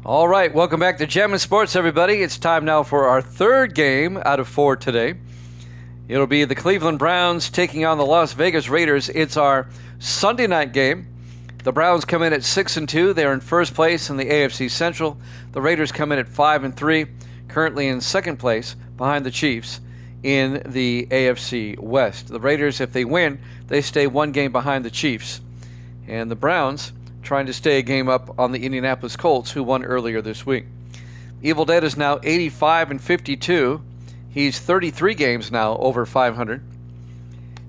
All right, welcome back to Gem and Sports, everybody. It's time now for our third game out of 4 today. It'll be the Cleveland Browns taking on the Las Vegas Raiders. It's our Sunday night game. The Browns come in at 6-2. They're in first place in the AFC Central. The Raiders come in at 5-3, currently in second place behind the Chiefs in the AFC West. The Raiders, if they win, they stay one game behind the Chiefs. And the Browns trying to stay a game up on the Indianapolis Colts, who won earlier this week. Evil Dead is now 85-52. He's 33 games now over 500.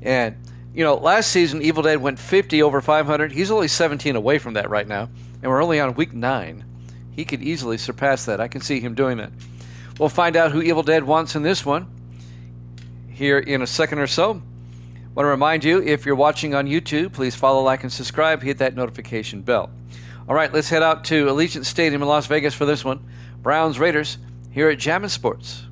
And, last season Evil Dead went 50 over 500. He's only 17 away from that right now. And we're only on week 9. He could easily surpass that. I can see him doing that. We'll find out who Evil Dead wants in this one here in a second or so. I want to remind you, if you're watching on YouTube, please follow, like, and subscribe. Hit that notification bell. All right, let's head out to Allegiant Stadium in Las Vegas for this one. Browns Raiders here at Jam and Sports.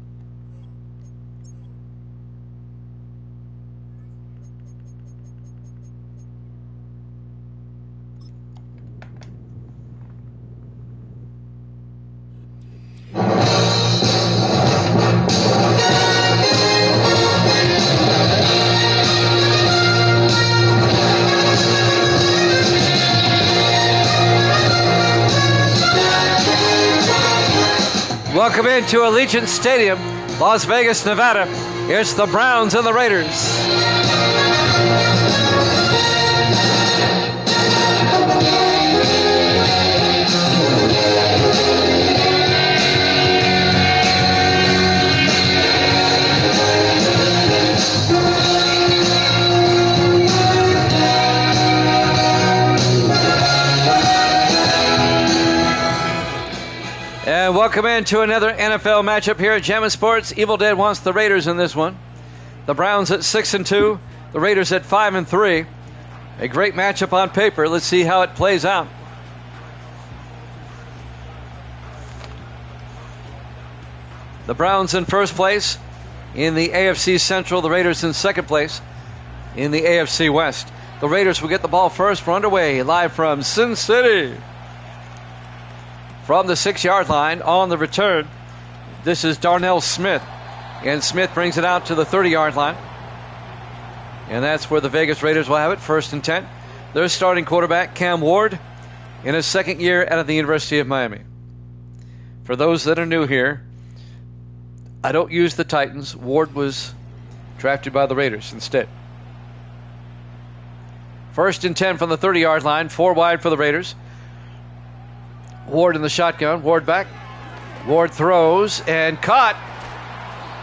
Welcome into Allegiant Stadium, Las Vegas, Nevada. Here's the Browns and the Raiders. And welcome into another NFL matchup here at Jam and Sports. Evil Dead wants the Raiders in this one. The Browns at 6-2, the Raiders at 5-3. A great matchup on paper. Let's see how it plays out. The Browns in first place in the AFC Central. The Raiders in second place in the AFC West. The Raiders will get the ball first. We're underway live from Sin City. From the 6-yard line on the return, this is Darnell Smith. And Smith brings it out to the 30-yard line. And that's where the Vegas Raiders will have it, 1st and 10. Their starting quarterback, Cam Ward, in his second year out of the University of Miami. For those that are new here, I don't use the Titans. Ward was drafted by the Raiders instead. 1st and 10 from the 30-yard line, 4 wide for the Raiders. Ward in the shotgun. Ward back. Ward throws and caught.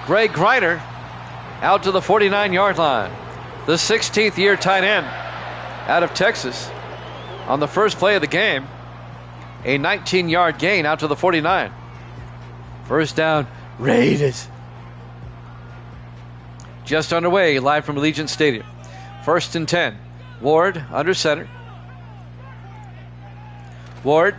Greg Greiner out to the 49-yard line. The 16th year tight end out of Texas. On the first play of the game, a 19-yard gain out to the 49. First down, Raiders. Just underway, live from Allegiant Stadium. 1st and 10. Ward under center. Ward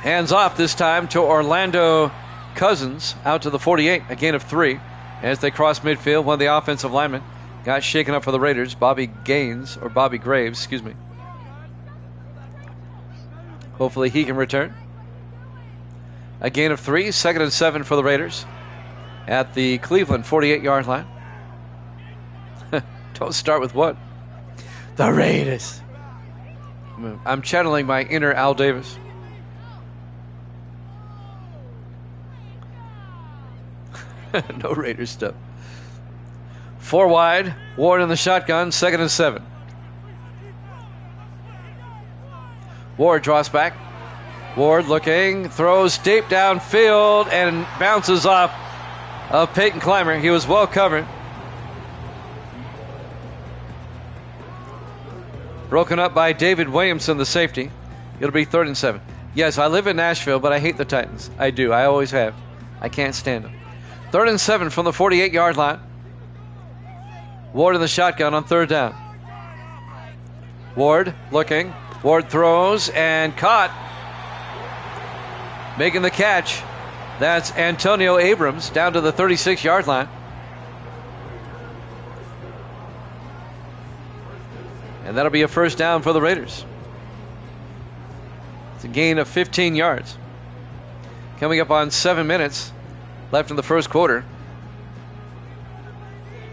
hands off this time to Orlando Cousins out to the 48, a gain of 3. As they cross midfield, one of the offensive linemen got shaken up for the Raiders, Bobby Graves, excuse me. Hopefully he can return. A gain of 3, 2nd and 7 for the Raiders at the Cleveland 48-yard line. Don't start with what? The Raiders. I'm channeling my inner Al Davis. No Raiders stuff. 4 wide. Ward in the shotgun. 2nd and 7. Ward draws back. Ward looking. Throws deep downfield and bounces off of Peyton Clymer. He was well covered. Broken up by David Williamson, the safety. It'll be 3rd and 7. Yes, I live in Nashville, but I hate the Titans. I do. I always have. I can't stand them. 3rd and 7 from the 48-yard line. Ward in the shotgun on 3rd down. Ward looking. Ward throws and caught. Making the catch. That's Antonio Abrams down to the 36-yard line. And that'll be a first down for the Raiders. It's a gain of 15 yards. Coming up on 7 minutes left in the first quarter.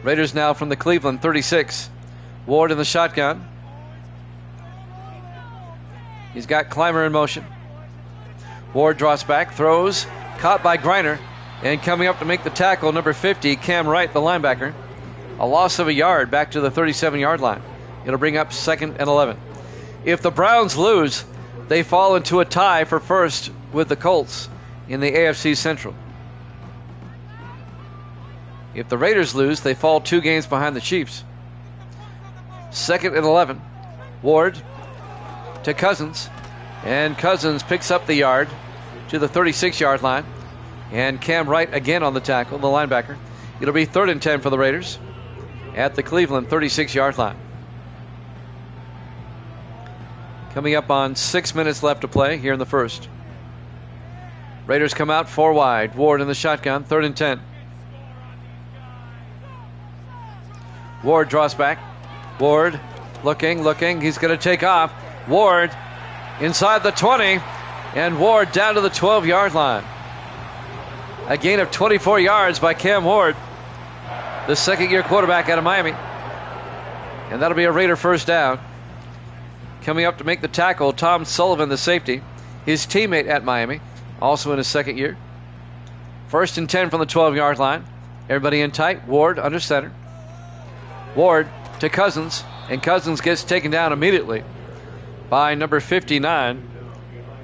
Raiders now from the Cleveland 36. Ward in the shotgun. He's got Clymer in motion. Ward draws back, throws, caught by Griner, and coming up to make the tackle, number 50, Cam Wright, the linebacker. A loss of a yard back to the 37-yard line. It'll bring up 2nd and 11. If the Browns lose, they fall into a tie for first with the Colts in the AFC Central. If the Raiders lose, they fall 2 games behind the Chiefs. 2nd and 11. Ward to Cousins, and Cousins picks up the yard to the 36-yard line, and Cam Wright again on the tackle, the linebacker. It'll be 3rd and 10 for the Raiders at the Cleveland 36-yard line. Coming up on 6 minutes left to play here in the first. Raiders come out 4 wide. Ward in the shotgun, 3rd and 10. Ward draws back. Ward looking. He's going to take off. Ward inside the 20, and Ward down to the 12-yard line. A gain of 24 yards by Cam Ward, the second-year quarterback out of Miami. And that'll be a Raider first down. Coming up to make the tackle, Tom Sullivan, the safety, his teammate at Miami, also in his second year. 1st and 10 from the 12-yard line. Everybody in tight. Ward under center. Ward to Cousins, and Cousins gets taken down immediately by number 59.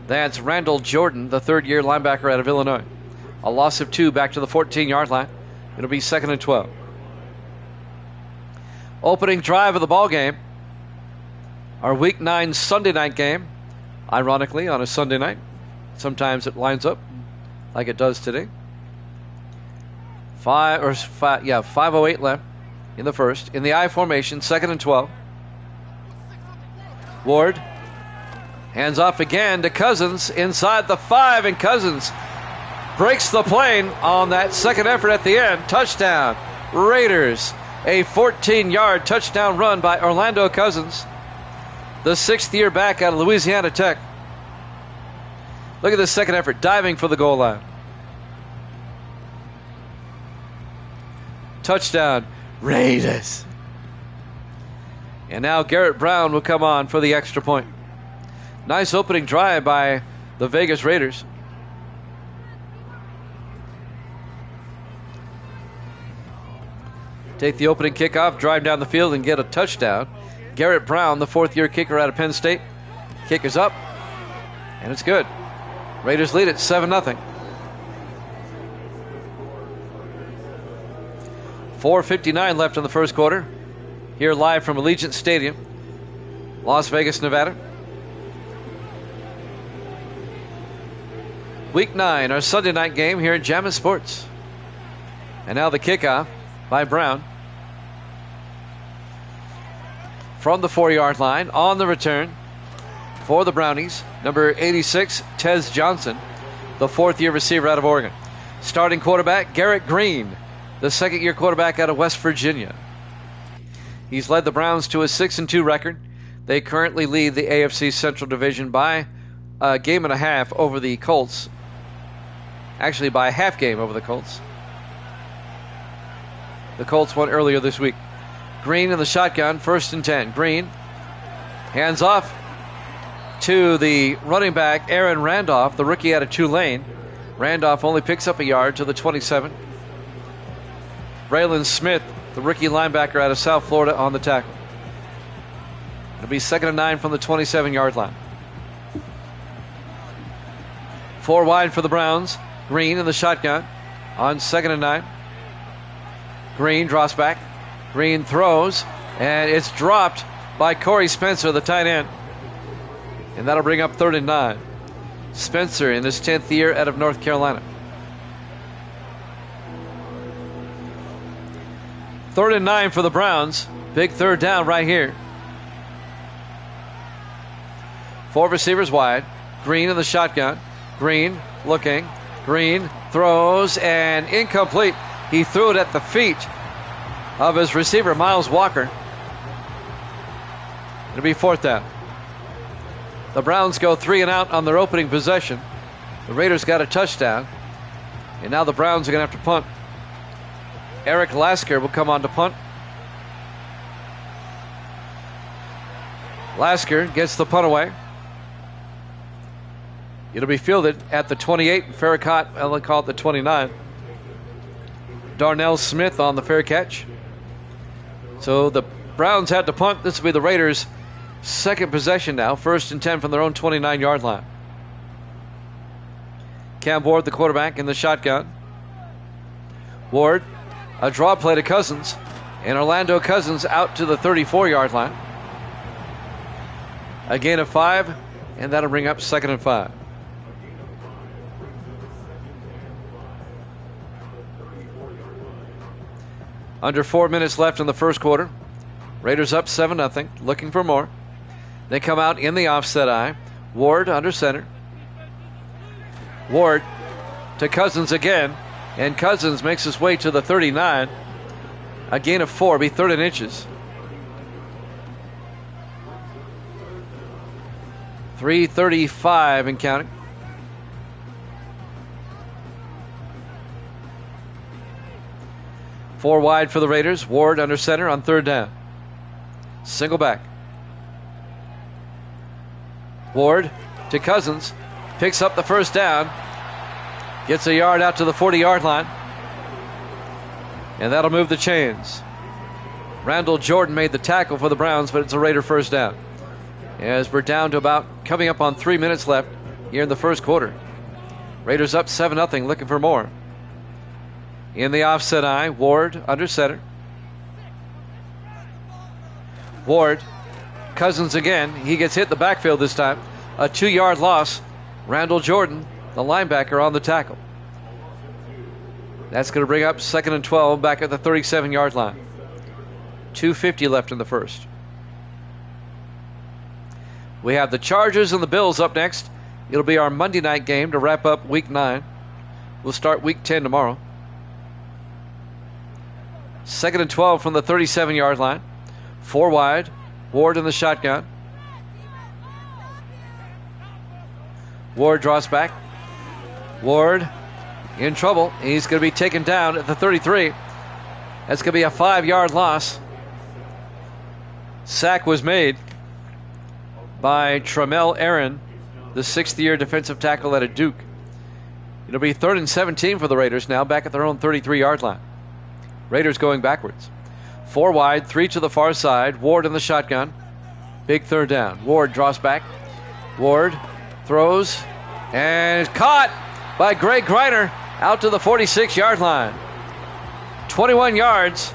That's Randall Jordan, the third-year linebacker out of Illinois. A loss of 2 back to the 14-yard line. It'll be 2nd and 12. Opening drive of the ball game. Our Week 9 Sunday night game. Ironically, on a Sunday night. Sometimes it lines up like it does today. 5:08 left in the first. In the I formation, 2nd and 12. Ward hands off again to Cousins inside the 5, and Cousins breaks the plane on that second effort at the end. Touchdown, Raiders. A 14-yard touchdown run by Orlando Cousins, the 6th-year back out of Louisiana Tech. Look at this second effort, diving for the goal line. Touchdown, Raiders. And now Garrett Brown will come on for the extra point. Nice opening drive by the Vegas Raiders. Take the opening kickoff, drive down the field, and get a touchdown. Garrett Brown, the 4th-year kicker out of Penn State. Kick is up, and it's good. Raiders lead it 7-0. 4:59 left in the first quarter. Here live from Allegiant Stadium, Las Vegas, Nevada. Week 9, our Sunday night game here at Jammin' Sports. And now the kickoff by Brown. From the 4-yard line, on the return for the Brownies, number 86, Tez Johnson, the 4th-year receiver out of Oregon. Starting quarterback, Garrett Green, the 2nd-year quarterback out of West Virginia. He's led the Browns to a 6-2 record. They currently lead the AFC Central Division by a game and a half over the Colts. Actually, by a half game over the Colts. The Colts won earlier this week. Green in the shotgun, 1st and 10. Green hands off to the running back, Aaron Randolph, the rookie out of Tulane. Randolph only picks up a yard to the 27. Braylon Smith, the rookie linebacker out of South Florida, on the tackle. It'll be 2nd and 9 from the 27-yard line. 4 wide for the Browns. Green in the shotgun on 2nd and 9. Green draws back. Green throws, and it's dropped by Corey Spencer, the tight end. And that'll bring up 3rd and 9. Spencer in his 10th year out of North Carolina. 3rd and 9 for the Browns. Big third down right here. 4 receivers wide. Green in the shotgun. Green looking. Green throws, and incomplete. He threw it at the feet of his receiver, Miles Walker. It'll be 4th down. The Browns go 3 and out on their opening possession. The Raiders got a touchdown. And now the Browns are going to have to punt. Eric Lasker will come on to punt. Lasker gets the punt away. It'll be fielded at the 28. Farragut, I'll call it the 29. Darnell Smith on the fair catch. So the Browns had to punt. This will be the Raiders' second possession now. 1st and 10 from their own 29-yard line. Cam Ward, the quarterback, in the shotgun. Ward, a draw play to Cousins. And Orlando Cousins out to the 34-yard line. A gain of 5, and that'll bring up 2nd and 5. Under 4 minutes left in the first quarter. Raiders up 7-0, looking for more. They come out in the offset eye. Ward under center. Ward to Cousins again, and Cousins makes his way to the 39. A gain of 4, be 3rd and inches. 3:35 and counting. Four wide for the Raiders. Ward under center on 3rd down. Single back. Ward to Cousins. Picks up the 1st down. Gets a yard out to the 40-yard line. And that'll move the chains. Randall Jordan made the tackle for the Browns, but it's a Raider 1st down. As we're down to about coming up on 3 minutes left here in the first quarter. Raiders up 7-0, looking for more. In the offset eye, Ward under center. Ward, Cousins again. He gets hit in the backfield this time. A 2-yard loss. Randall Jordan, the linebacker, on the tackle. That's going to bring up 2nd and 12 back at the 37-yard line. 2:50 left in the first. We have the Chargers and the Bills up next. It'll be our Monday night game to wrap up Week 9. We'll start Week 10 tomorrow. 2nd and 12 from the 37-yard line. 4 wide. Ward in the shotgun. Ward draws back. Ward in trouble. He's going to be taken down at the 33. That's going to be a 5-yard loss. Sack was made by Tramel Aaron, the 6th-year defensive tackle out of Duke. It'll be 3rd and 17 for the Raiders now, back at their own 33-yard line. Raiders going backwards. 4 wide, 3 to the far side. Ward in the shotgun. Big 3rd down. Ward draws back. Ward throws and caught by Greg Greiner out to the 46-yard line. 21 yards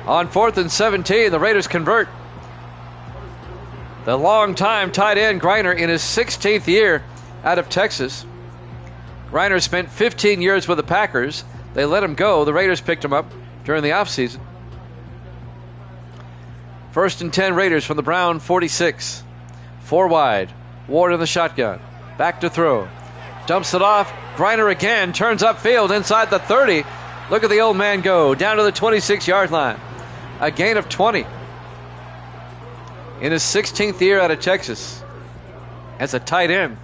on 4th and 17. The Raiders convert. The long-time tight end Greiner in his 16th year out of Texas. Greiner spent 15 years with the Packers. They let him go. The Raiders picked him up during the offseason. 1st and 10 Raiders from the Brown 46. 4 wide. Ward in the shotgun. Back to throw. Dumps it off. Greiner again. Turns upfield inside the 30. Look at the old man go. Down to the 26-yard line. A gain of 20. In his 16th year out of Texas. As a tight end.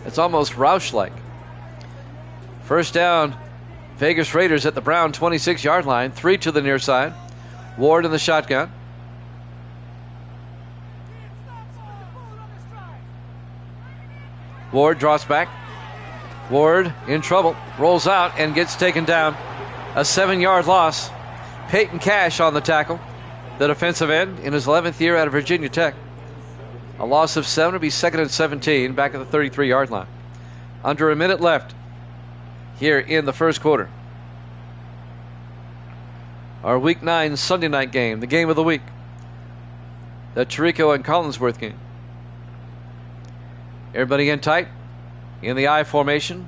It's almost Roush-like. 1st down, Vegas Raiders at the Brown 26-yard line. 3 to the near side. Ward in the shotgun. Ward draws back. Ward in trouble. Rolls out and gets taken down. A 7-yard loss. Peyton Cash on the tackle. The defensive end in his 11th year out of Virginia Tech. A loss of 7 to be 2nd and 17 back at the 33-yard line. Under a minute left here in the first quarter. Our Week 9 Sunday night game, the game of the week. The Tirico and Collinsworth game. Everybody in tight in the I formation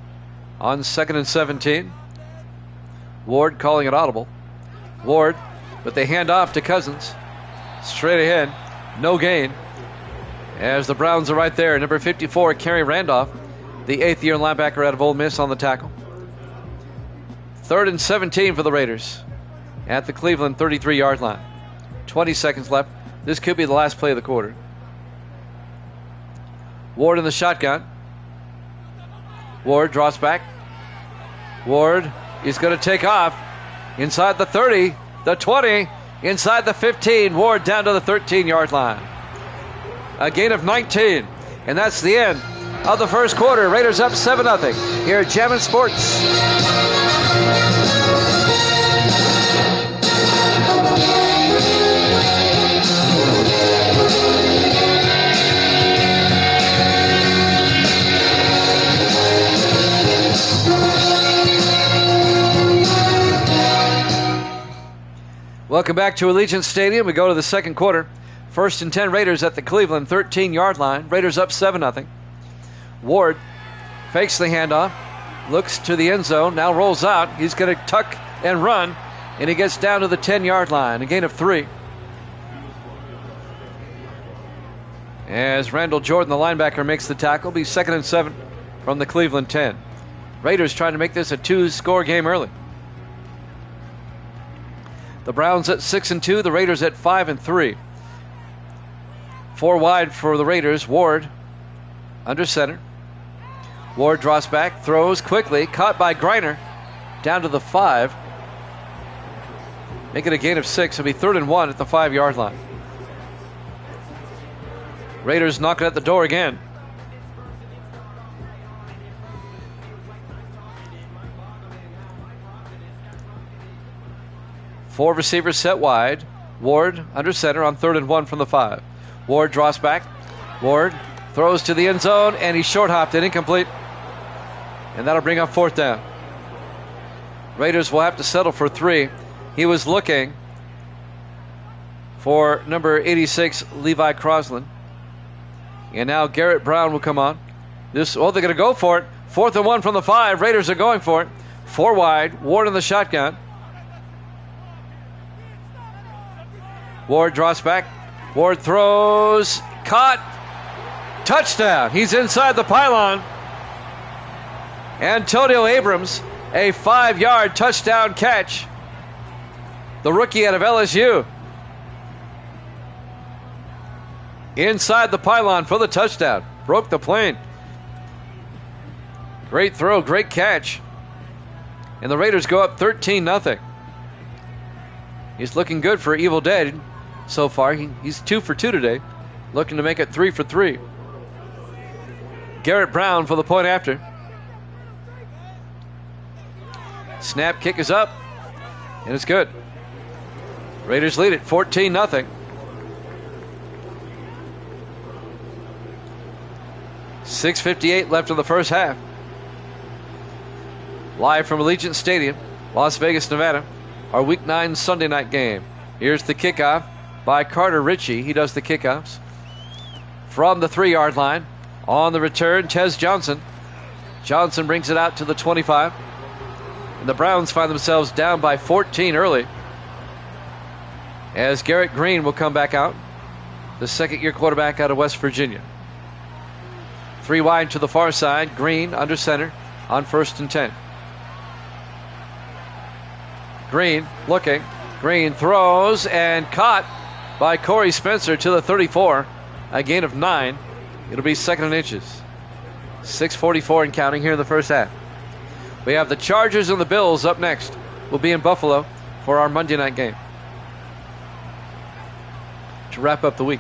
on 2nd and 17. Ward calling it audible. Ward, but they hand off to Cousins. Straight ahead, no gain. As the Browns are right there. Number 54, Kerry Randolph, the 8th-year linebacker out of Ole Miss, on the tackle. 3rd and 17 for the Raiders at the Cleveland 33-yard line. 20 seconds left. This could be the last play of the quarter. Ward in the shotgun. Ward drops back. Ward is going to take off inside the 30, the 20, inside the 15. Ward down to the 13-yard line. A gain of 19. And that's the end of the first quarter. Raiders up 7-0 here at Jammin' Sports. Welcome back to Allegiant Stadium. We go to the second quarter. First and 10 Raiders at the Cleveland 13-yard line. Raiders up 7-0. Ward fakes the handoff, looks to the end zone, now rolls out. He's going to tuck and run, and he gets down to the 10-yard line. A gain of 3. As Randall Jordan, the linebacker, makes the tackle. Be 2nd and 7 from the Cleveland 10. Raiders trying to make this a 2-score game early. The Browns at 6-2, the Raiders at 5-3. 4 wide for the Raiders. Ward under center. Ward drops back, throws quickly, caught by Griner, down to the 5. Make it a gain of 6. It'll be 3rd and 1 at the 5-yard line. Raiders knocking at the door again. Four receivers set wide. Ward under center on 3rd and 1 from the 5. Ward drops back. Ward throws to the end zone, and he short hopped it, incomplete. And that'll bring up 4th down. Raiders will have to settle for 3. He was looking for number 86, Levi Crosland. And now Garrett Brown will come on. They're going to go for it. 4th and 1 from the 5. Raiders are going for it. 4 wide. Ward in the shotgun. Ward drops back. Ward throws. Caught. Touchdown. He's inside the pylon. Antonio Abrams, a 5-yard touchdown catch. The rookie out of LSU. Inside the pylon for the touchdown. Broke the plane. Great throw, great catch. And the Raiders go up 13-0. He's looking good for Evil Dead so far. He's 2 for 2 today. Looking to make it 3 for 3. Garrett Brown for the point after. Snap, kick is up. And it's good. Raiders lead it 14-0. 6:58 left in the first half. Live from Allegiant Stadium, Las Vegas, Nevada. Our Week 9 Sunday night game. Here's the kickoff by Carter Ritchie. He does the kickoffs from the 3-yard line. On the return, Tez Johnson. Johnson brings it out to the 25. And the Browns find themselves down by 14 early, as Garrett Green will come back out, the second-year quarterback out of West Virginia. 3 wide to the far side. Green under center on 1st and 10. Green looking. Green throws and caught by Corey Spencer to the 34. A gain of 9. It'll be 2nd and inches. 6:44 and counting here in the first half. We have the Chargers and the Bills up next. We'll be in Buffalo for our Monday night game to wrap up the week.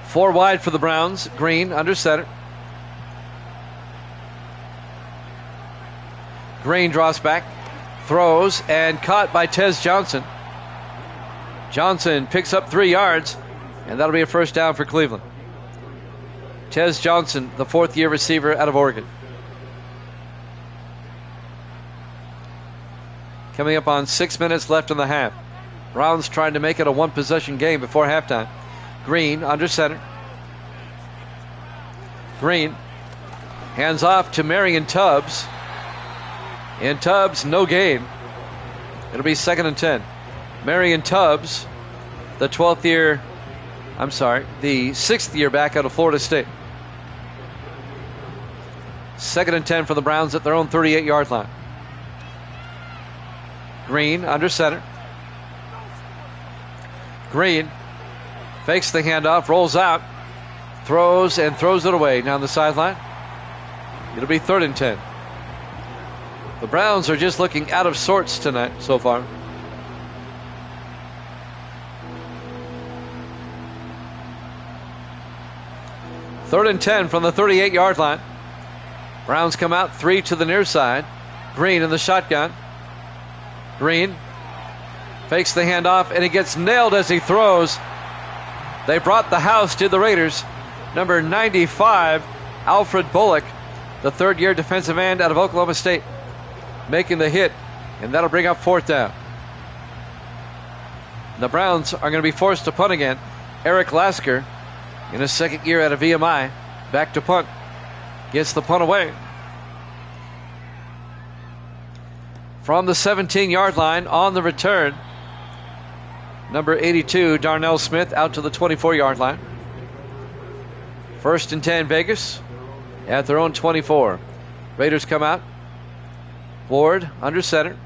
4 wide for the Browns. Green under center. Green draws back, throws, and caught by Tez Johnson. Johnson picks up 3 yards, and that'll be a first down for Cleveland. Tez Johnson, the 4th-year receiver out of Oregon. Coming up on 6 minutes left in the half. Browns trying to make it a 1-possession game before halftime. Green under center. Green hands off to Marion Tubbs. And Tubbs, no gain. It'll be 2nd and 10. Marion Tubbs, the 6th-year back out of Florida State. 2nd and 10 for the Browns at their own 38-yard line. Green under center. Green fakes the handoff, rolls out, throws it away down the sideline. It'll be 3rd and 10. The Browns are just looking out of sorts tonight so far. Third and 10 from the 38-yard line. Browns come out 3 to the near side. Green in the shotgun. Green fakes the handoff, and he gets nailed as he throws. They brought the house to the Raiders. Number 95, Alfred Bullock, the third-year defensive end out of Oklahoma State, making the hit, and that'll bring up 4th down. The Browns are going to be forced to punt again. Eric Lasker, in his second year out of VMI, back to punt. Gets the punt away. From the 17-yard line on the return, number 82, Darnell Smith, out to the 24-yard line. 1st and 10, Vegas, at their own 24. Raiders come out. Ward under center.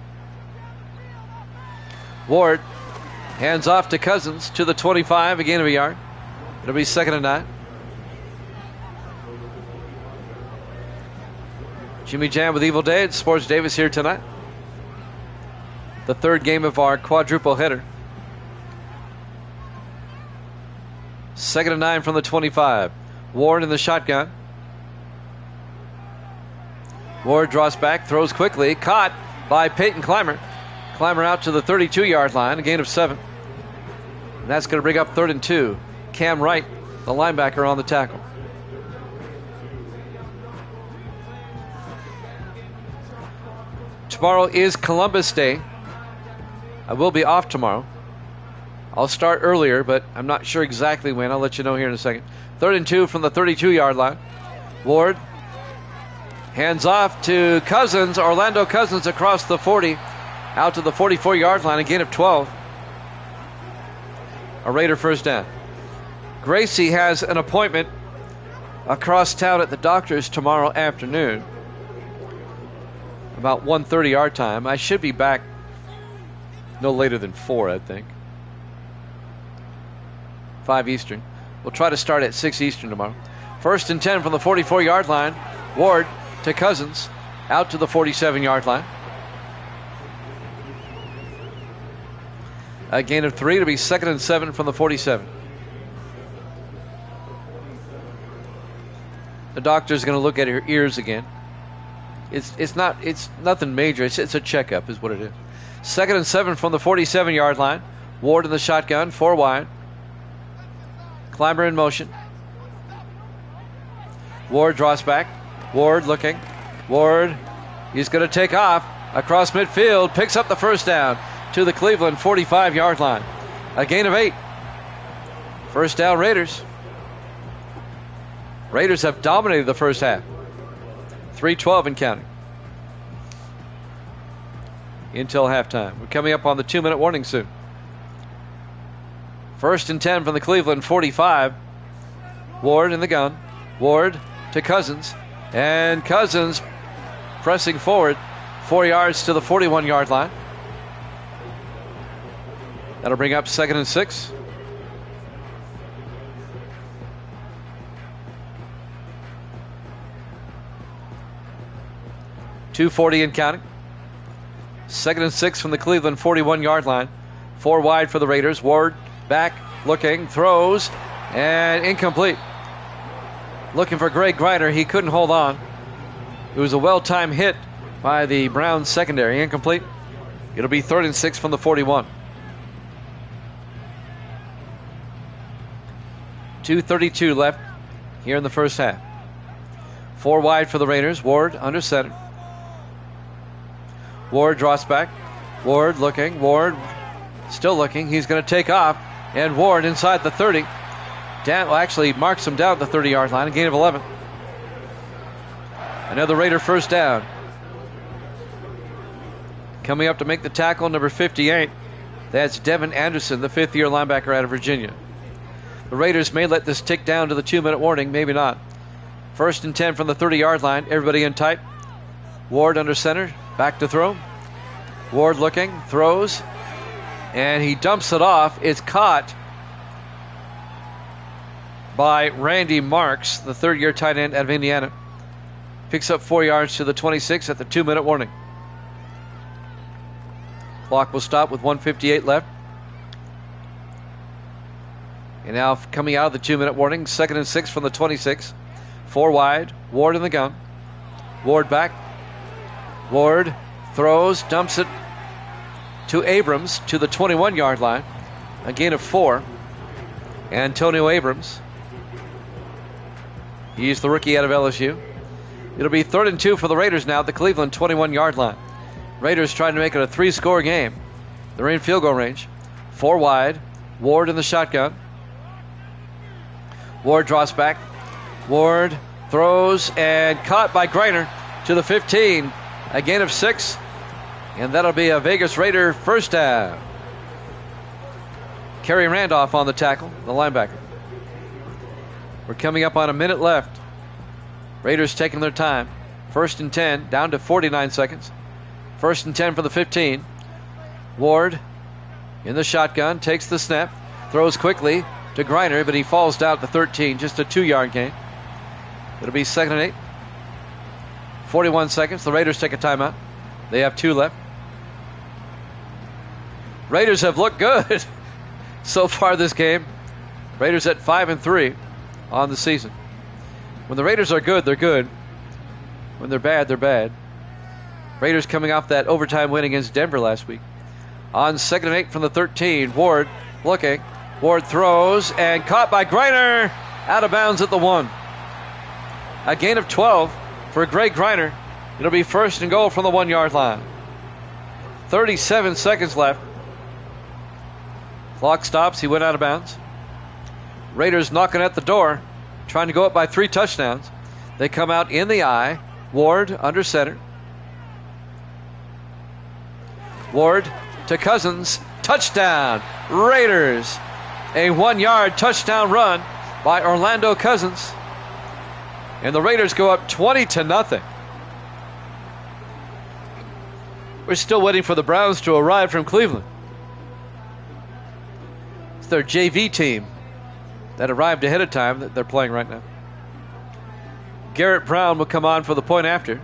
Ward hands off to Cousins to the 25, a gain of a yard. It'll be 2nd and 9. Jimmy Jam with Evil Dead, Sports Davis here tonight. The third game of our quadruple header. 2nd and 9 from the 25. Ward in the shotgun. Ward draws back, throws quickly, caught by Peyton Clymer. Clymer out to the 32-yard line, a gain of 7. And that's going to bring up 3rd and 2. Cam Wright, the linebacker, on the tackle. Tomorrow is Columbus Day. I will be off tomorrow. I'll start earlier, but I'm not sure exactly when. I'll let you know here in a second. 3rd and 2 from the 32-yard line. Ward hands off to Cousins, Orlando Cousins, across the 40, out to the 44-yard line, a gain of 12. A Raider 1st down. Gracie has an appointment across town at the doctor's tomorrow afternoon, about 1:30 our time. I should be back no later than 4, I think. 5 Eastern. We'll try to start at 6 Eastern tomorrow. 1st and 10 from the 44-yard line. Ward to Cousins, out to the 47-yard line. A gain of 3 to be 2nd and 7 from the 47. The doctor's going to look at her ears again. It's nothing major. It's a checkup is what it is. 2nd and 7 from the 47-yard line. Ward in the shotgun, 4 wide. Clymer in motion. Ward draws back. Ward looking. Ward, he's going to take off across midfield. Picks up the 1st down to the Cleveland 45-yard line. A gain of 8. 1st down Raiders. Raiders have dominated the first half. 3:12 and counting until halftime. We're coming up on the 2-minute warning soon. 1st and 10 from the Cleveland 45. Ward in the gun. Ward to Cousins. And Cousins pressing forward 4 yards to the 41-yard line. That'll bring up 2nd and 6. .240 and counting. 2nd and 6 from the Cleveland 41-yard line. 4 wide for the Raiders. Ward back, looking, throws, and incomplete. Looking for Greg Grider. He couldn't hold on. It was a well-timed hit by the Browns secondary. Incomplete. It'll be 3rd and 6 from the 41. 2:32 left here in the first half. 4 wide for the Raiders. Ward under center. Ward draws back. Ward looking. Ward still looking. He's going to take off. And Ward inside the 30. Actually marks him down at the 30-yard line. A gain of 11. Another Raider 1st down. Coming up to make the tackle, number 58. That's Devin Anderson, the 5th-year linebacker out of Virginia. The Raiders may let this tick down to the 2-minute warning. Maybe not. 1st and 10 from the 30-yard line. Everybody in tight. Ward under center. Back to throw. Ward looking. Throws. And he dumps it off. It's caught by Randy Marks, the 3rd-year tight end out of Indiana. Picks up 4 yards to the 26 at the 2-minute warning. Clock will stop with 1:58 left. And now coming out of the 2-minute warning, 2nd and 6 from the 26. 4 wide. Ward in the gun. Ward back. Ward throws, dumps it to Abrams to the 21-yard line. A gain of 4. Antonio Abrams. He's the rookie out of LSU. It'll be 3rd and 2 for the Raiders now at the Cleveland 21-yard line. Raiders trying to make it a 3-score game. They're in field goal range. 4 wide. Ward in the shotgun. Ward draws back. Ward throws and caught by Greiner to the 15. A gain of 6. And that'll be a Vegas Raider first down. Kerry Randolph on the tackle, the linebacker. We're coming up on a minute left. Raiders taking their time. 1st and 10, down to 49 seconds. 1st and 10 for the 15. Ward in the shotgun, takes the snap, throws quickly to Greiner, but he falls down at the 13, just a 2-yard gain. It'll be 2nd and 8. 41 seconds. The Raiders take a timeout. They have 2 left. Raiders have looked good so far this game. Raiders at 5-3 on the season. When the Raiders are good, they're good. When they're bad, they're bad. Raiders coming off that overtime win against Denver last week. On 2nd and 8 from the 13, Ward looking. Ward throws and caught by Greiner. Out of bounds at the 1. A gain of 12 for Greg Greiner. It'll be 1st and goal from the 1-yard line. 37 seconds left. Clock stops. He went out of bounds. Raiders knocking at the door, trying to go up by 3 touchdowns. They come out in the eye. Ward under center. Ward to Cousins. Touchdown. Raiders. A 1-yard touchdown run by Orlando Cousins. And the Raiders go up 20-0. We're still waiting for the Browns to arrive from Cleveland. It's their JV team that arrived ahead of time that they're playing right now. Garrett Brown will come on for the point after.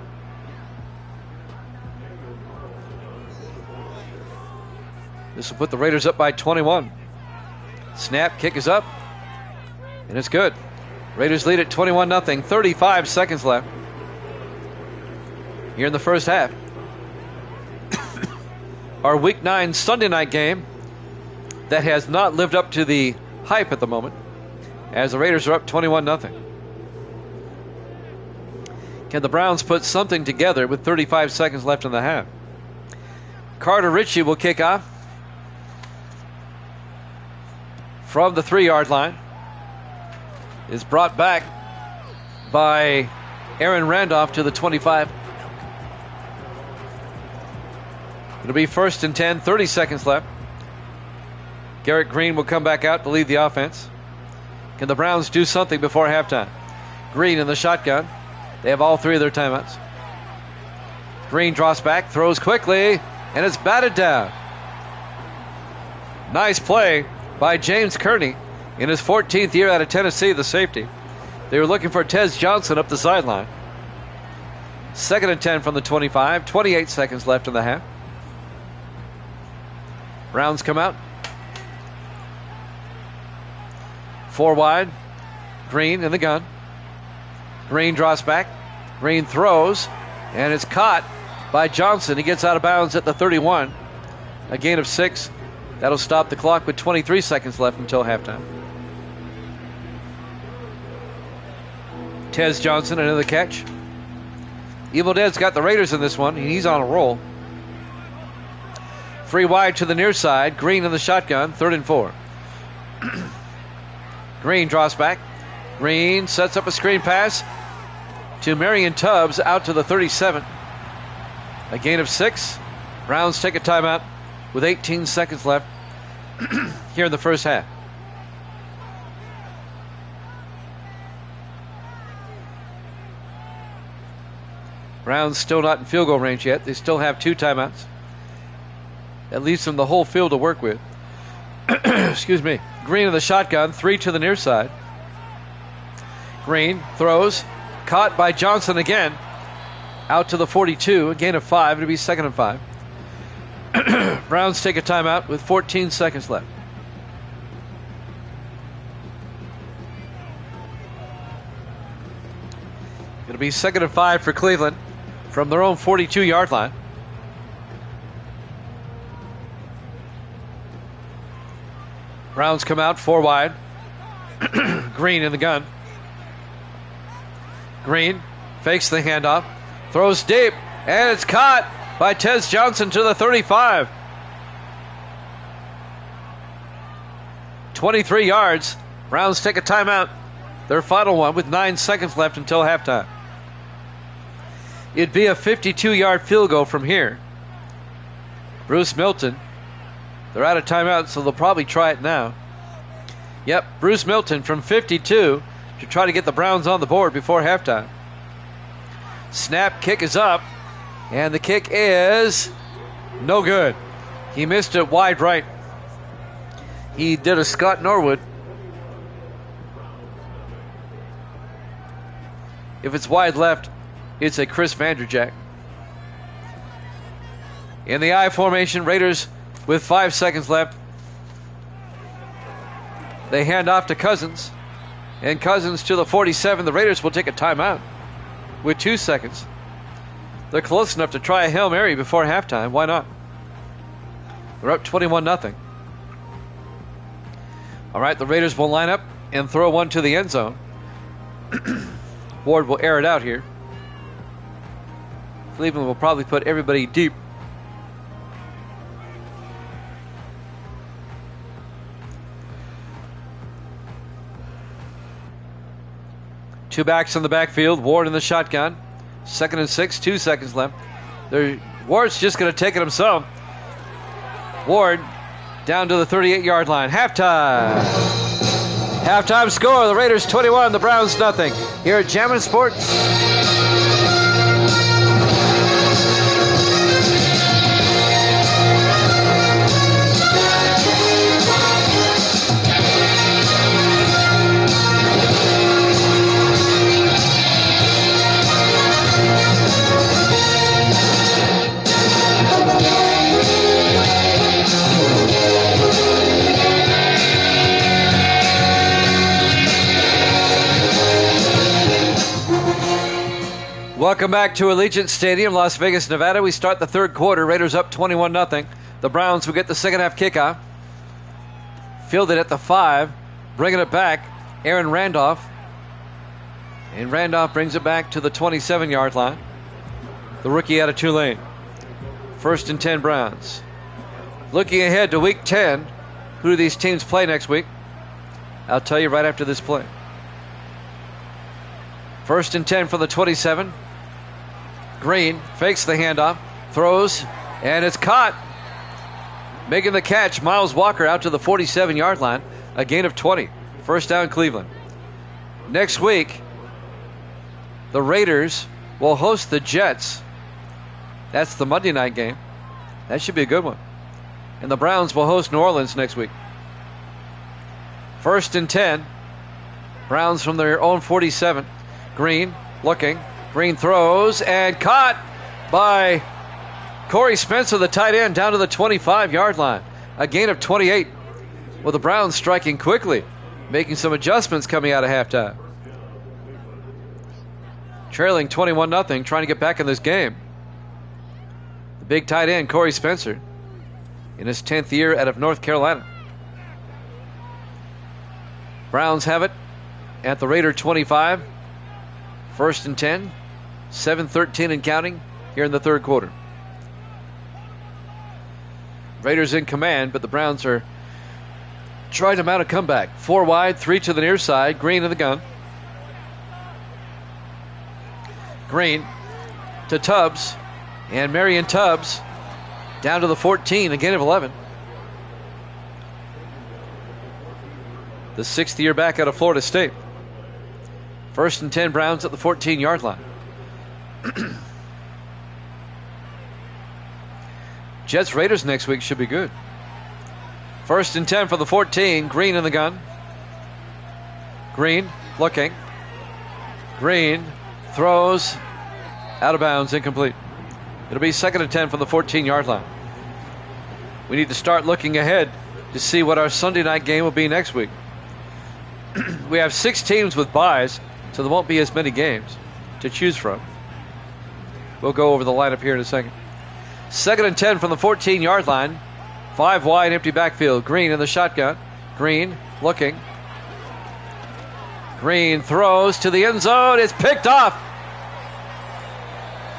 This will put the Raiders up by 21. Snap, kick is up, and it's good. Raiders lead at 21-0, 35 seconds left here in the first half. Our Week 9 Sunday night game that has not lived up to the hype at the moment, as the Raiders are up 21-0. Can the Browns put something together with 35 seconds left in the half? Carter Ritchie will kick off from the 3-yard line. Is brought back by Aaron Randolph to the 25. It'll be 1st and 10, 30 seconds left. Garrett Green will come back out to lead the offense. Can the Browns do something before halftime? Green in the shotgun. They have all 3 of their timeouts. Green draws back, throws quickly, and it's batted down. Nice play by James Kearney in his 14th year out of Tennessee, the safety. They were looking for Tez Johnson up the sideline. 2nd and 10 from the 25, 28 seconds left in the half. Browns come out. 4 wide. Green in the gun. Green draws back. Green throws, and it's caught by Johnson. He gets out of bounds at the 31. A gain of 6. That'll stop the clock with 23 seconds left until halftime. Tez Johnson, another catch. Evil Dead's got the Raiders in this one. He's on a roll. Free wide to the near side. Green in the shotgun. 3rd and 4. Green draws back. Green sets up a screen pass to Marion Tubbs out to the 37. A gain of 6. Browns take a timeout with 18 seconds left here in the first half. Browns still not in field goal range yet. They still have 2 timeouts. That leaves them the whole field to work with. Excuse me. Green in the shotgun, 3 to the near side. Green throws, caught by Johnson again. out to the 42, a gain of 5. It'll be 2nd and 5. Browns take a timeout with 14 seconds left. It'll be 2nd and 5 for Cleveland from their own 42-yard line. Browns come out 4 wide. Green in the gun. Green fakes the handoff, throws deep, and it's caught by Tez Johnson to the 35. 23 yards. Browns take a timeout. Their final one with 9 seconds left until halftime. It'd be a 52-yard field goal from here. Bruce Milton. They're out of timeout, so they'll probably try it now. Yep, Bruce Milton from 52 to try to get the Browns on the board before halftime. Snap, kick is up, and the kick is no good. He missed it wide right. He did a Scott Norwood. If it's wide left, it's a Chris Vanderjack. In the I formation, Raiders with 5 seconds left. They hand off to Cousins. And Cousins to the 47. The Raiders will take a timeout with 2 seconds. They're close enough to try a Hail Mary before halftime. Why not? They're up 21-0. All right, the Raiders will line up and throw one to the end zone. Ward will air it out here. Cleveland will probably put everybody deep. Two backs in the backfield. Ward in the shotgun. 2nd and 6, 2 seconds left. Ward's just going to take it himself. Ward down to the 38-yard line. Halftime. Halftime score. The Raiders 21, the Browns nothing. Here at Jammin' Sports. Welcome back to Allegiant Stadium, Las Vegas, Nevada. We start the third quarter. Raiders up 21-0. The Browns will get the second half kickoff. Fielded at the 5. Bringing it back, Aaron Randolph. And Randolph brings it back to the 27-yard line. The rookie out of Tulane. 1st and 10 Browns. Looking ahead to Week 10. Who do these teams play next week? I'll tell you right after this play. 1st and 10 for the 27. Green fakes the handoff, throws, and it's caught. Making the catch, Miles Walker out to the 47-yard line. A gain of 20. 1st down, Cleveland. Next week, the Raiders will host the Jets. That's the Monday night game. That should be a good one. And the Browns will host New Orleans next week. 1st and 10. Browns from their own 47. Green looking. Green throws and caught by Corey Spencer, the tight end, down to the 25-yard line. A gain of 28. Well, the Browns striking quickly, making some adjustments coming out of halftime. Trailing 21-0, trying to get back in this game. The big tight end, Corey Spencer, in his 10th year out of North Carolina. Browns have it at the Raider 25. 1st and 10. 7:13 and counting here in the third quarter. Raiders in command, but the Browns are trying to mount a comeback. 4 wide, 3 to the near side. Green in the gun. Green to Tubbs. And Marion Tubbs down to the 14, a gain of 11. The 6th year back out of Florida State. 1st and 10 Browns at the 14-yard line. Jets Raiders next week should be good. 1st and 10 for the 14. Green in the gun. Green looking. Green throws Out of bounds, incomplete. It'll be 2nd and 10 from the 14-yard line. We need to start looking ahead to see what our Sunday night game will be next week. We have 6 teams with byes, so there won't be as many games to choose from. We'll go over the lineup here in a second. 2nd and 10 from the 14-yard line. 5 wide, empty backfield. Green in the shotgun. Green looking. Green throws to the end zone. It's picked off.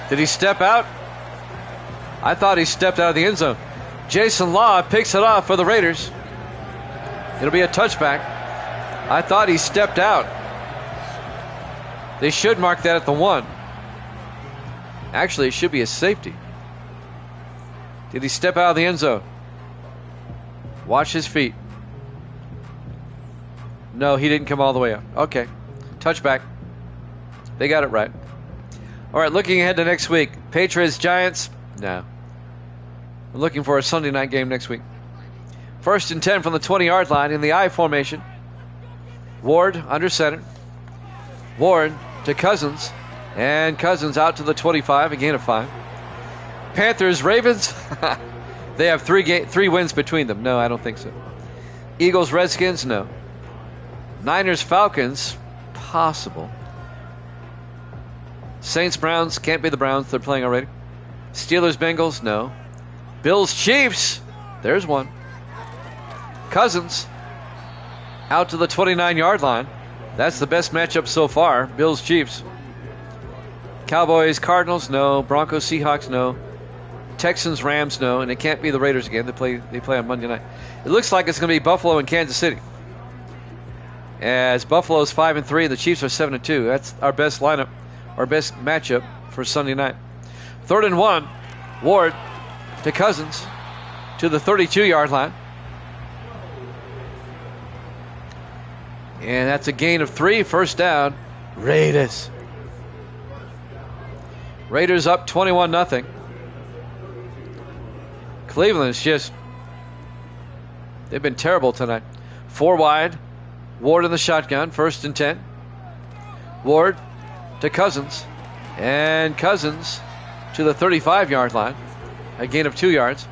Did he step out? I thought he stepped out of the end zone. Jason Law picks it off for the Raiders. It'll be a touchback. I thought he stepped out. They should mark that at the 1. Actually, it should be a safety. Did he step out of the end zone? Watch his feet. No, he didn't come all the way up. Okay. Touchback. They got it right. All right, looking ahead to next week. Patriots, Giants. No. I'm looking for a Sunday night game next week. 1st and 10 from the 20-yard line in the I formation. Ward under center. Ward to Cousins. And Cousins out to the 25, a gain of 5. Panthers, Ravens. They have 3 wins between them. No, I don't think so. Eagles, Redskins. No. Niners, Falcons. Possible. Saints, Browns. Can't be the Browns. They're playing already. Steelers, Bengals. No. Bills, Chiefs. There's one. Cousins out to the 29-yard line. That's the best matchup so far. Bills, Chiefs. Cowboys, Cardinals. No. Broncos, Seahawks. No. Texans, Rams. No. And it can't be the Raiders again. They play on Monday night. It looks like it's going to be Buffalo and Kansas City. As Buffalo's 5-3, the Chiefs are 7-2. That's our best lineup, our best matchup for Sunday night. 3rd and 1. Ward to Cousins to the 32-yard line. And that's a gain of 3. First down. Raiders. Raiders up 21-0. Cleveland's just, they've been terrible tonight. 4 wide. Ward in the shotgun. 1st and 10. Ward to Cousins. And Cousins to the 35-yard line. A gain of 2 yards.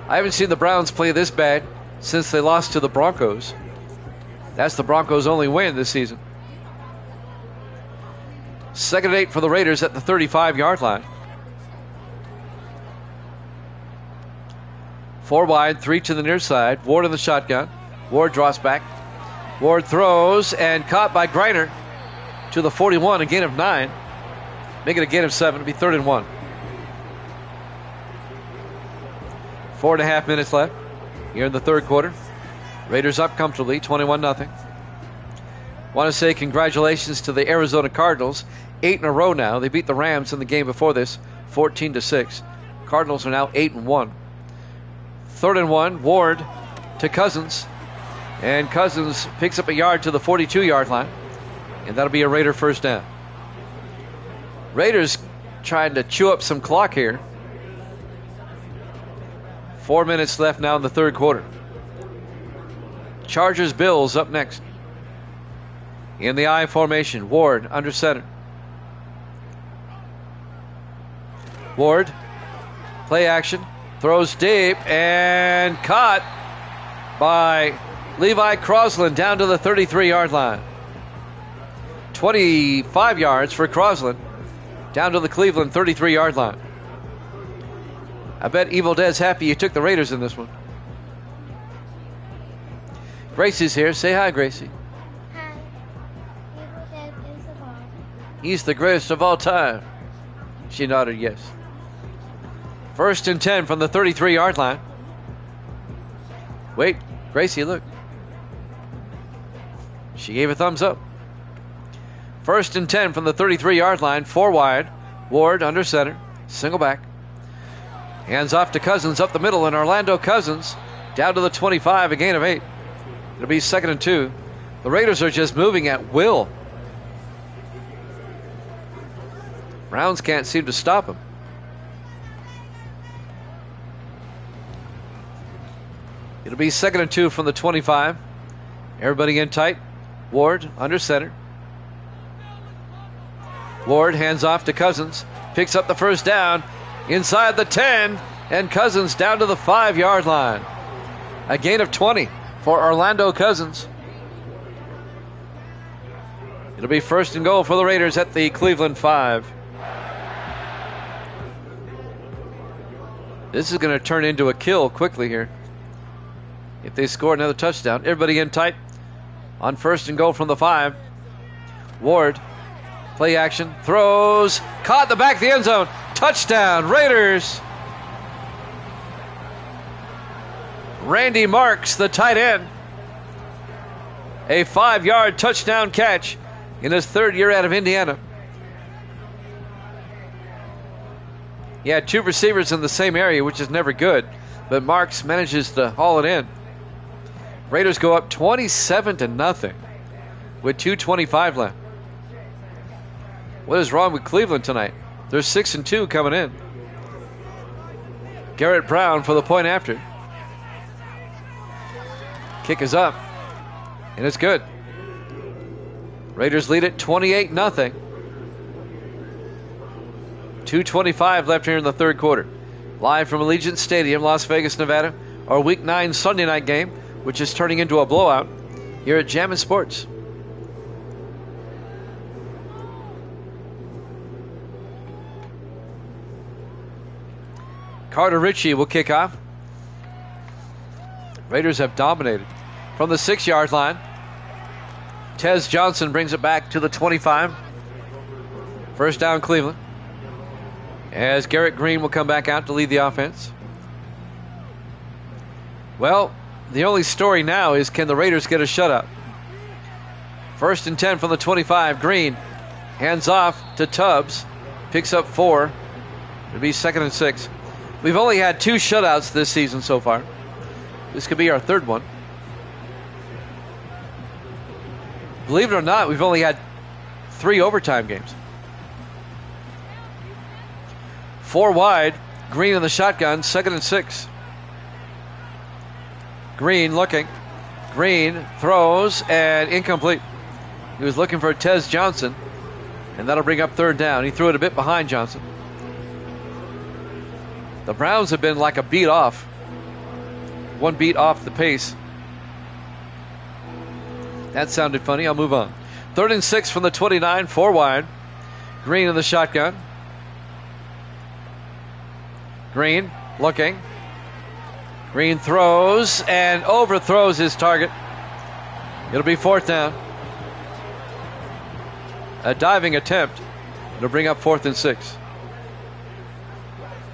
I haven't seen the Browns play this bad since they lost to the Broncos. That's the Broncos' only win this season. 2nd and 8 for the Raiders at the 35-yard line. 4 wide, 3 to the near side. Ward in the shotgun. Ward draws back. Ward throws and caught by Griner to the 41, a gain of 9. Make it a gain of 7. It'll be 3rd and 1. 4.5 minutes left here in the 3rd quarter. Raiders up comfortably, 21-0. Want to say congratulations to the Arizona Cardinals. 8 in a row now. They beat the Rams in the game before this, 14-6. Cardinals are now 8-1. 3rd and 1. Ward to Cousins. And Cousins picks up a yard to the 42-yard line. And that'll be a Raider first down. Raiders trying to chew up some clock here. 4 minutes left now in the 3rd quarter. Chargers, Bills up next. In the I formation, Ward under center. Ward, play action, throws deep and caught by Levi Crosland down to the 33-yard line. 25 yards for Crosland down to the Cleveland 33-yard line. I bet Evil Dead's happy you took the Raiders in this one. Gracie's here. Say hi, Gracie. Hi. Evil Dead is the boss. He's the greatest of all time. She nodded yes. 1st and 10 from the 33-yard line. Wait, Gracie, look. She gave a thumbs up. 1st and 10 from the 33-yard line. 4 wide. Ward under center. Single back. Hands off to Cousins up the middle, and Orlando Cousins down to the 25, a gain of 8. It'll be 2nd and 2. The Raiders are just moving at will. Browns can't seem to stop them. It'll be 2nd and 2 from the 25. Everybody in tight. Ward under center. Ward hands off to Cousins. picks up the first down inside the 10, and Cousins down to the 5-yard line. A gain of 20 for Orlando Cousins. It'll be first and goal for the Raiders at the Cleveland 5. This is going to turn into a kill quickly here. If they score another touchdown. Everybody in tight on first and goal from the 5. Ward, play action, throws, caught in the back of the end zone. Touchdown, Raiders. Randy Marks, the tight end. A 5-yard touchdown catch in his 3rd year out of Indiana. He had 2 receivers in the same area, which is never good, but Marks manages to haul it in. Raiders go up 27-0 with 2:25 left. What is wrong with Cleveland tonight? They're 6-2 coming in. Garrett Brown for the point after. Kick is up, and it's good. Raiders lead it 28-0. 2:25 left here in the 3rd quarter. Live from Allegiant Stadium, Las Vegas, Nevada, our Week 9 Sunday night game, which is turning into a blowout here at Jammin' Sports. Carter Ritchie will kick off. Raiders have dominated from the 6-yard line. Tez Johnson brings it back to the 25. First down, Cleveland. As Garrett Green will come back out to lead the offense. Well, the only story now is, can the Raiders get a shutout? First and 10 from the 25. Green hands off to Tubbs. Picks up 4. It'll be 2nd and 6. We've only had 2 shutouts this season so far. This could be our 3rd one. Believe it or not, we've only had 3 overtime games. 4 wide. Green in the shotgun. 2nd and 6. Green looking. Green throws and incomplete. He was looking for Tez Johnson, and that'll bring up 3rd down. He threw it a bit behind Johnson. The Browns have been like a beat off. 1 beat off the pace. That sounded funny. I'll move on. 3rd and 6 from the 29. 4 wide. Green in the shotgun. Green looking. Green throws and overthrows his target. It'll be 4th down. A diving attempt. It'll bring up 4th and 6.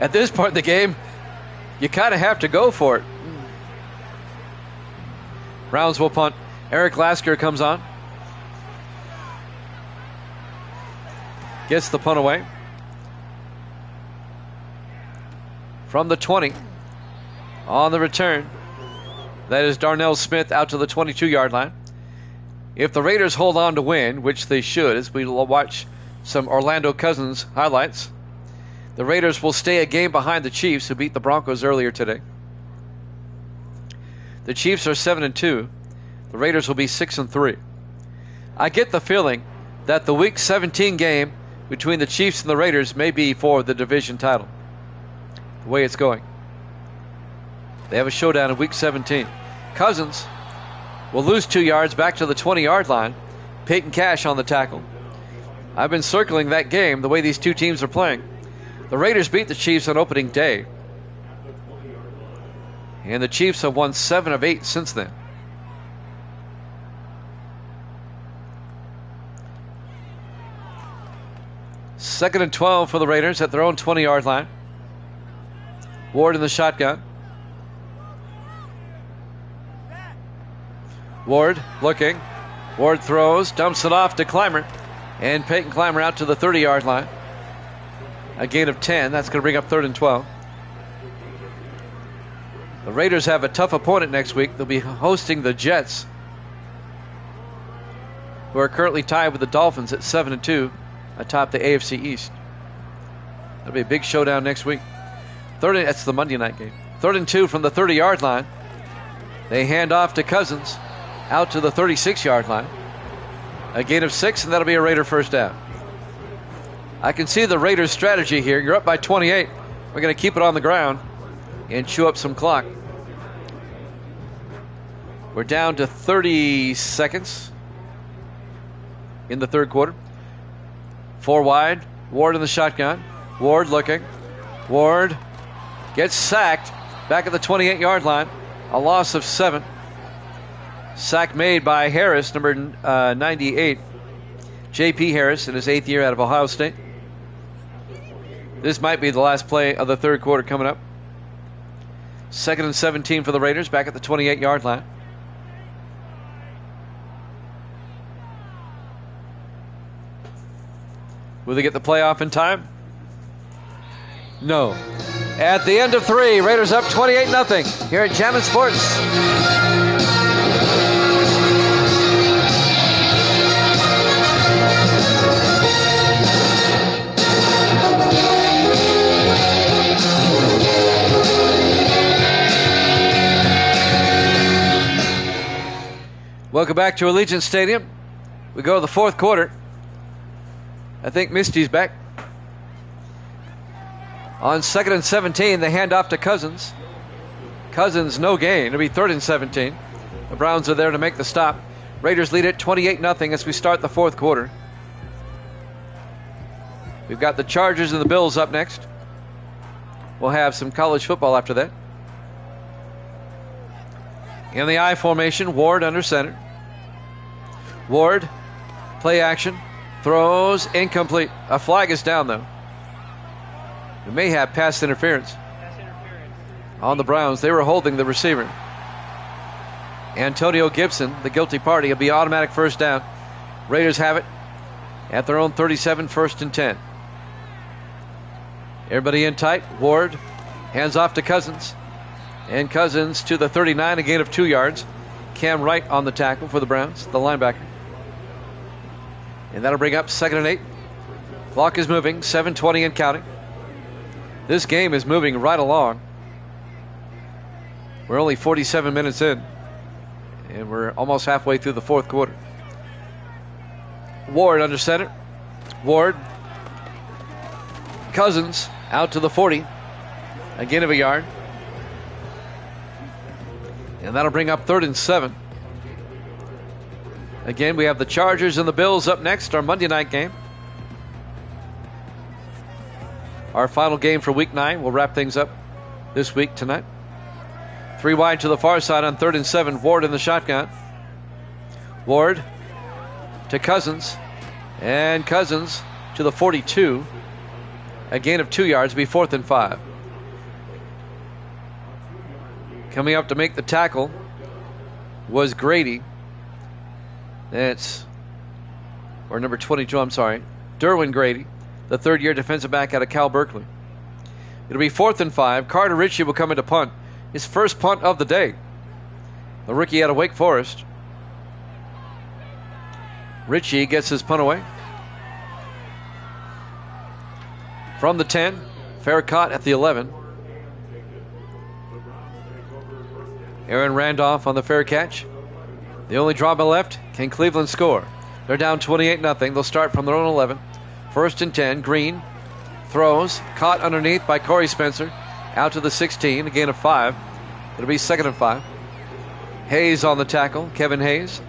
At this part of the game, you kind of have to go for it. Browns will punt. Eric Lasker comes on. Gets the punt away. From the 20. On the return, that is Darnell Smith out to the 22-yard line. If the Raiders hold on to win, which they should, as we watch some Orlando Cousins highlights, the Raiders will stay a game behind the Chiefs, who beat the Broncos earlier today. The Chiefs are 7-2. The Raiders will be 6-3. I get the feeling that the Week 17 game between the Chiefs and the Raiders may be for the division title, the way it's going. They have a showdown in Week 17. Cousins will lose 2 yards back to the 20-yard line. Peyton Cash on the tackle. I've been circling that game, the way these 2 teams are playing. The Raiders beat the Chiefs on opening day, and the Chiefs have won 7 of 8 since then. Second and 12 for the Raiders at their own 20-yard line. Ward in the shotgun. Ward looking. Ward throws, dumps it off to Clymer. And Peyton Clymer out to the 30-yard line. A gain of 10. That's going to bring up 3rd and 12. The Raiders have a tough opponent next week. They'll be hosting the Jets, who are currently tied with the Dolphins at 7-2 atop the AFC East. That'll be a big showdown next week. That's the Monday night game. 3rd and 2 from the 30-yard line. They hand off to Cousins out to the 36-yard line. A gain of 6, and that'll be a Raider first down. I can see the Raiders' strategy here. You're up by 28. We're going to keep it on the ground and chew up some clock. We're down to 30 seconds in the third quarter. 4 wide. Ward in the shotgun. Ward looking. Ward gets sacked back at the 28-yard line. A loss of 7. Sack made by Harris, number 98. J.P. Harris in his 8th year out of Ohio State. This might be the last play of the third quarter coming up. 2nd and 17 for the Raiders back at the 28-yard line. Will they get the playoff in time? No. At the end of 3, Raiders up 28-0 here at Jammin' Sports. Welcome back to Allegiant Stadium. We go to the fourth quarter. I think Misty's back. On 2nd and 17, they hand off to Cousins. Cousins, no gain. It'll be 3rd and 17. The Browns are there to make the stop. Raiders lead it 28-0 as we start the fourth quarter. We've got the Chargers and the Bills up next. We'll have some college football after that. In the I formation, Ward under center. Ward, play action, throws, incomplete. A flag is down, though. We may have pass interference on the Browns. They were holding the receiver. Antonio Gibson, the guilty party, will be automatic first down. Raiders have it at their own 37, 1st and 10. Everybody in tight. Ward hands off to Cousins. And Cousins to the 39, a gain of 2 yards. Cam Wright on the tackle for the Browns, the linebacker. And that'll bring up 2nd and 8. Clock is moving, 7:20 and counting. This game is moving right along. We're only 47 minutes in, and we're almost halfway through the fourth quarter. Ward under center. Ward. Cousins out to the 40. A gain of a yard. And that'll bring up 3rd and 7. Again, we have the Chargers and the Bills up next, our Monday night game. Our final game for Week 9. We'll wrap things up this week tonight. 3 wide to the far side on 3rd and 7. Ward in the shotgun. Ward to Cousins. And Cousins to the 42. A gain of 2 yards, be 4th and 5. Coming up to make the tackle was Grady. Or number 22, I'm sorry. Derwin Grady, the 3rd-year defensive back out of Cal Berkeley. It'll be 4th and 5. Carter Ritchie will come into punt. His first punt of the day. The rookie out of Wake Forest. Ritchie gets his punt away. From the 10, fair caught at the 11. Aaron Randolph on the fair catch. The only drama left, can Cleveland score? They're down 28-0. They'll start from their own 11. 1st and 10. Green throws, caught underneath by Corey Spencer. Out to the 16, a gain of 5. It'll be 2nd and 5. Hayes on the tackle, Kevin Hayes,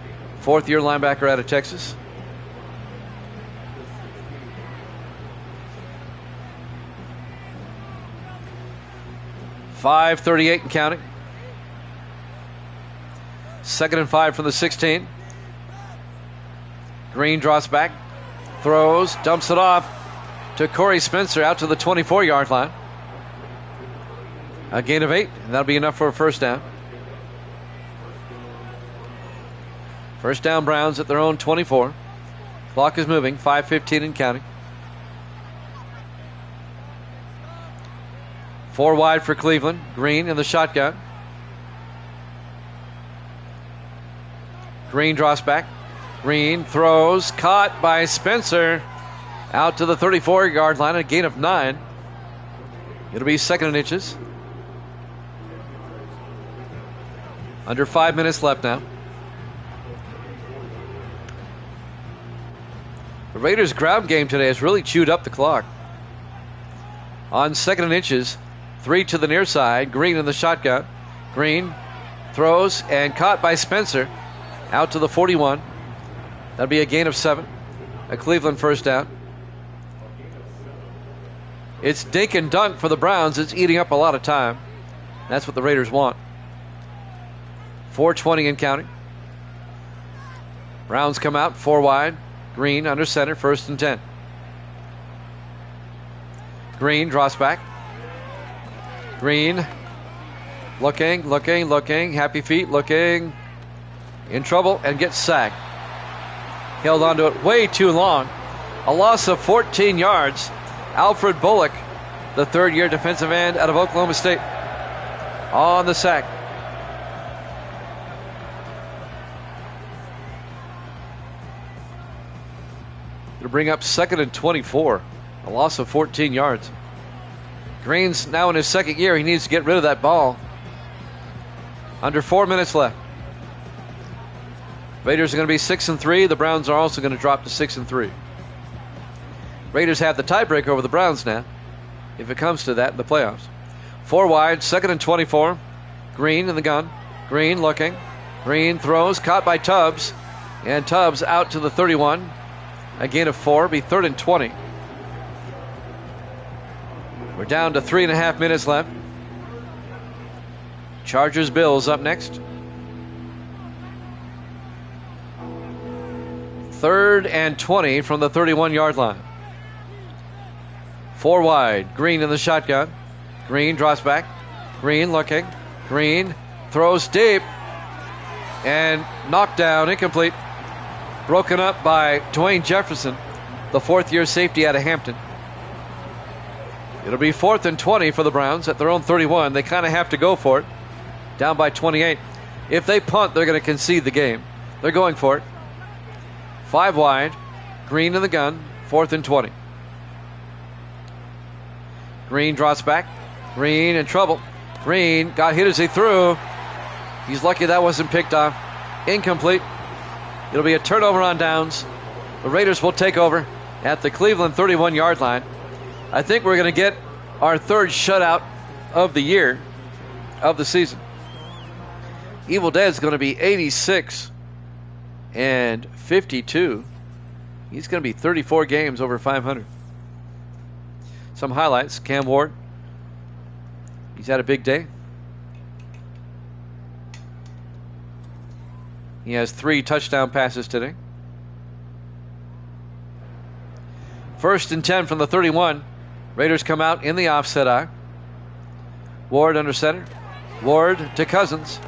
4th-year linebacker out of Texas. .538 and counting. 2nd and 5 from the 16. Green draws back, throws, dumps it off to Corey Spencer out to the 24-yard line. A gain of 8, and that'll be enough for a first down. First down, Browns at their own 24. Clock is moving, 5:15 and counting. 4 wide for Cleveland. Green in the shotgun. Green draws back. Green throws, caught by Spencer. Out to the 34-yard line, a gain of 9. It'll be 2nd and inches. Under 5 minutes left now. The Raiders' ground game today has really chewed up the clock. On 2nd and inches, 3 to the near side. Green in the shotgun. Green throws and caught by Spencer. Out to the 41. That'll be a gain of 7. A Cleveland first down. It's dink and dunk for the Browns. It's eating up a lot of time. That's what the Raiders want. 4:20 and counting. Browns come out 4 wide. Green under center, 1st and 10. Green draws back. Green looking. Happy feet looking. In trouble and gets sacked. Held onto it way too long. A loss of 14 yards. Alfred Bullock, the 3rd-year defensive end out of Oklahoma State, on the sack. It'll bring up 2nd and 24. A loss of 14 yards. Green's now in his 2nd year. He needs to get rid of that ball. Under 4 minutes left. Raiders are going to be 6-3. The Browns are also going to drop to 6-3. Raiders have the tiebreaker over the Browns now, if it comes to that in the playoffs. 4 wide, 2nd and 24. Green in the gun. Green looking. Green throws, caught by Tubbs. And Tubbs out to the 31. A gain of 4, be 3rd and 20. We're down to 3.5 minutes left. Chargers Bills up next. 3rd and 20 from the 31-yard line. 4 wide. Green in the shotgun. Green drops back. Green looking. Green throws deep. And knocked down, incomplete. Broken up by Dwayne Jefferson, the 4th-year safety out of Hampton. It'll be 4th and 20 for the Browns at their own 31. They kind of have to go for it. Down by 28. If they punt, they're going to concede the game. They're going for it. 5 wide. Green in the gun. 4th and 20. Green drops back. Green in trouble. Green got hit as he threw. He's lucky that wasn't picked off. Incomplete. It'll be a turnover on downs. The Raiders will take over at the Cleveland 31-yard line. I think we're going to get our 3rd shutout of the year, of the season. Evil Dead's going to be 86 and 52. He's going to be 34 games over 500. Some highlights. Cam Ward. He's had a big day. He has 3 touchdown passes today. 1st and 10 from the 31. Raiders come out in the offset eye. Ward under center. Ward to Cousins.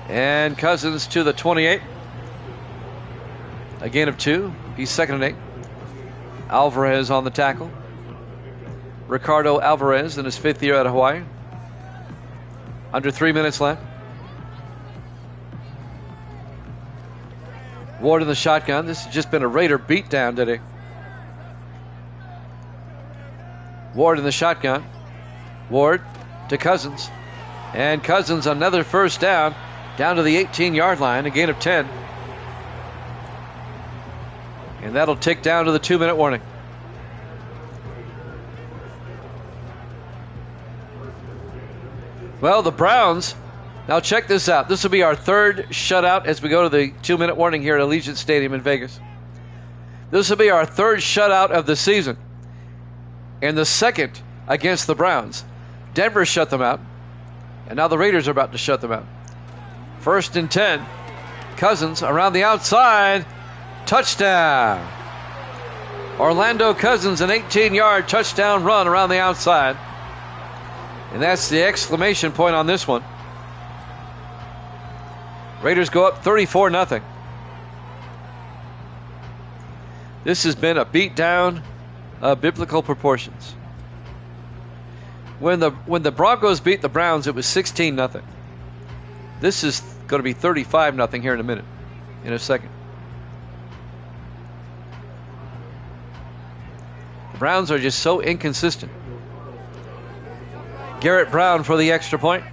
And Cousins to the 28. A gain of 2. He's 2nd and 8. Alvarez on the tackle. Ricardo Alvarez in his 5th year out of Hawaii. Under 3 minutes left. Ward in the shotgun. This has just been a Raider beatdown today. Ward in the shotgun. Ward to Cousins. And Cousins another first down. Down to the 18-yard line. A gain of 10. And that'll tick down to the 2-minute warning. Well, the Browns, now check this out. This will be our 3rd shutout as we go to the 2-minute warning here at Allegiant Stadium in Vegas. This will be our 3rd shutout of the season. And the 2nd against the Browns. Denver shut them out. And now the Raiders are about to shut them out. 1st and 10. Cousins around the outside. Touchdown. Orlando Cousins, an 18-yard touchdown run around the outside. And that's the exclamation point on this one. Raiders go up 34-0. This has been a beatdown of biblical proportions. When the Broncos beat the Browns, it was 16-0. This is going to be 35-0 here in a minute, in a second. The Browns are just so inconsistent. Garrett Brown for the extra point.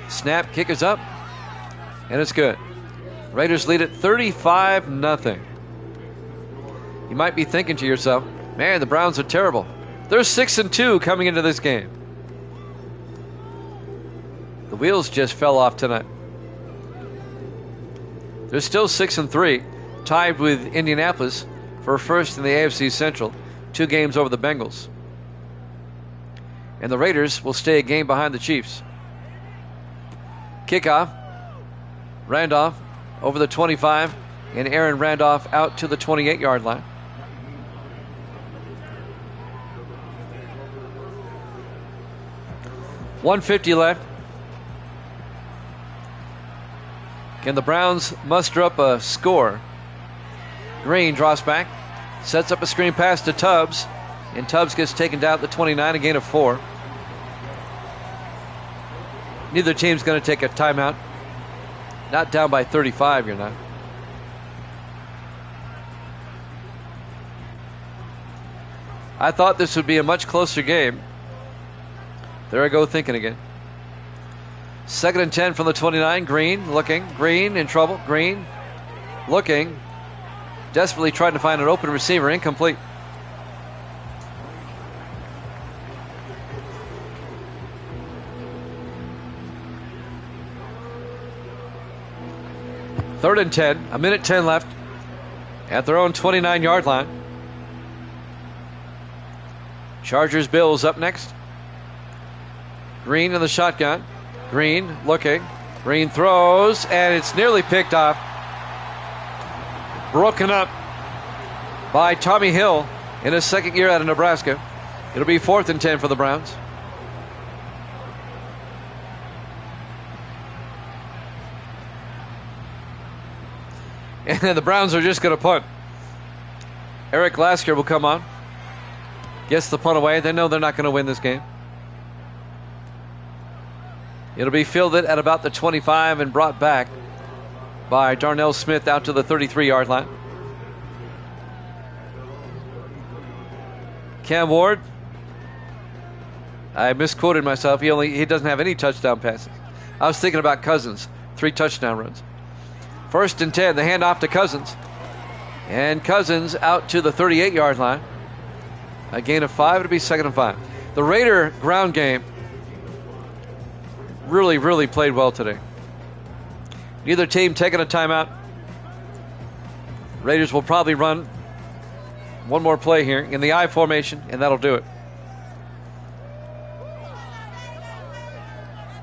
Snap, kick is up, and it's good. Raiders lead it 35-0. You might be thinking to yourself, man, the Browns are terrible. They're 6-2 coming into this game. The wheels just fell off tonight. They're still 6-3, tied with Indianapolis for first in the AFC Central, 2 games over the Bengals. And the Raiders will stay a game behind the Chiefs. Kickoff. Randolph over the 25, and Aaron Randolph out to the 28-yard line. $150 left. Can the Browns muster up a score? Green draws back, sets up a screen pass to Tubbs, and Tubbs gets taken down at the 29, a gain of 4. Neither team's going to take a timeout. Not down by 35, you're not. I thought this would be a much closer game. There I go thinking again. 2nd and 10 from the 29. Green looking. Green in trouble. Green looking. Desperately trying to find an open receiver. Incomplete. Third and 10. A minute 10 left at their own 29-yard line. Chargers Bills up next. Green in the shotgun. Green looking. Green throws, and it's nearly picked off. Broken up by Tommy Hill in his 2nd year out of Nebraska. It'll be 4th and 10 for the Browns. And then the Browns are just going to punt. Eric Lasker will come on. Gets the punt away. They know they're not going to win this game. It'll be fielded at about the 25 and brought back by Darnell Smith out to the 33-yard line. Cam Ward. I misquoted myself. He doesn't have any touchdown passes. I was thinking about Cousins. 3 touchdown runs. 1st and 10. The handoff to Cousins. And Cousins out to the 38-yard line. A gain of 5. It'll be 2nd and 5. The Raider ground game really played well today. Neither team taking a timeout. Raiders will probably run one more play here in the I formation, and that'll do it.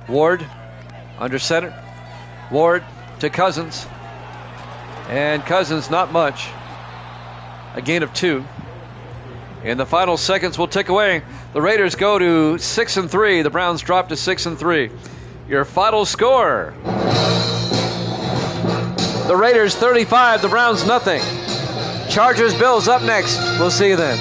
Ward under center. Ward to Cousins. And Cousins, not much. A gain of 2. In the final seconds will tick away. The Raiders go to 6-3. The Browns drop to 6-3. Your final score. The Raiders 35, the Browns nothing. Chargers Bills up next. We'll see you then.